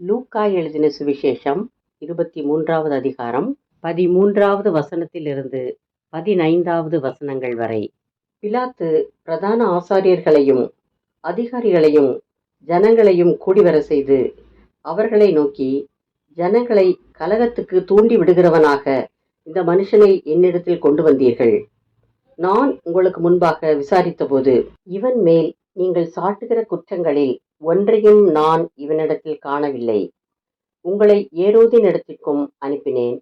லூக்கா எழுதின சுவிசேஷம் 23வது அதிகாரம் 13வது வசனத்திலிருந்து 15வது வசனங்கள் வரை. பிலாத்து பிரதான ஆசாரியர்களையும் அதிகாரிகளையும் ஜனங்களையும் கூடிவர செய்து அவர்களை நோக்கி, ஜனங்களை கலகத்துக்கு தூண்டி விடுகிறவனாக இந்த மனுஷனை என்னிடத்தில் கொண்டு வந்தீர்கள். நான் உங்களுக்கு முன்பாக விசாரித்தபோது இவன் மேல் நீங்கள் சாட்டுகிற குற்றங்களில் ஒன்றையும் நான் இவனிடத்தில் காணவில்லை. உங்களை ஏரோதினிடத்திற்கும் அனுப்பினேன்,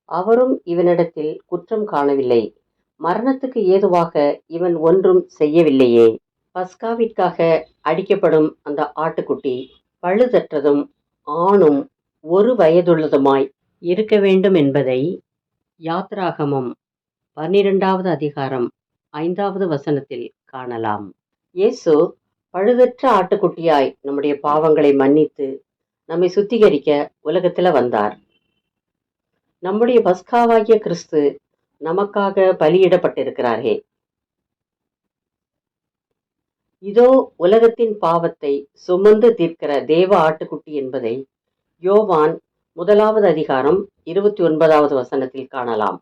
அவரும் இவனிடத்தில் குற்றம் காணவில்லை. மரணத்துக்கு ஏதுவாக இவன் ஒன்றும் செய்யவில்லையே. பஸ்காவிற்காக அடிக்கப்படும் அந்த ஆட்டுக்குட்டி பழுதற்றதும் ஆணும் 1 வயதுள்ளதுமாய் இருக்க வேண்டும் என்பதை யாத்ராகமம் 12வது அதிகாரம் 5வது வசனத்தில் காணலாம். இயேசு பழுதற்ற ஆட்டுக்குட்டியாய் நம்முடைய பாவங்களை மன்னித்து நம்மை சுத்திகரிக்க உலகத்துல வந்தார். நம்முடைய பஸ்காவாகிய கிறிஸ்து நமக்காக பலியிடப்பட்டிருக்கிறாரே. இதோ உலகத்தின் பாவத்தை சுமந்து தீர்க்கிற தேவ ஆட்டுக்குட்டி என்பதை யோவான் 1வது அதிகாரம் 29வது வசனத்தில் காணலாம்.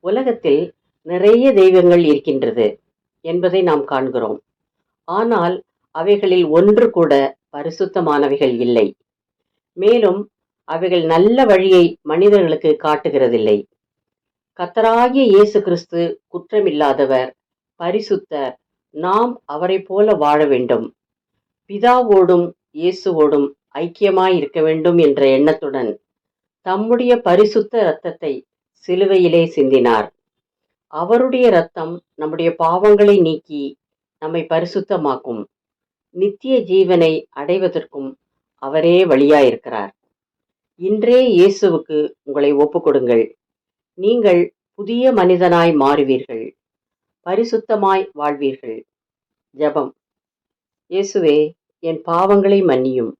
உலகத்தில் நிறைய தெய்வங்கள் இருக்கின்றது என்பதை நாம் காண்கிறோம். ஆனால் அவைகளில் ஒன்று கூட பரிசுத்தமானவைகள் இல்லை. மேலும் அவைகள் நல்ல வழியை மனிதர்களுக்கு காட்டுகிறதில்லை. கர்த்தராகிய இயேசு கிறிஸ்து குற்றமில்லாதவர், பரிசுத்தர். நாம் அவரை போல வாழ வேண்டும். பிதாவோடும் இயேசுவோடும் ஐக்கியமாய் இருக்க வேண்டும் என்ற எண்ணத்துடன் தம்முடைய பரிசுத்த இரத்தத்தை சிலுவையிலே சிந்தினார். அவருடைய இரத்தம் நம்முடைய பாவங்களை நீக்கி நம்மை பரிசுத்தமாக்கும். நித்திய ஜீவனை அடைவதற்கும் அவரே வழியாயிருக்கிறார். இன்றே இயேசுவுக்கு உங்களை ஒப்புக்கொடுங்கள். நீங்கள் புதிய மனிதனாய் மாறுவீர்கள், பரிசுத்தமாய் வாழ்வீர்கள். ஜெபம். இயேசுவே, என் பாவங்களை மன்னியும்,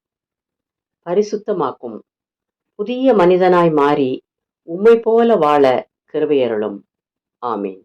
பரிசுத்தமாக்கும். புதிய மனிதனாய் மாறி உம்மை போல வாழ கிருபை அருளும். ஆமீன்.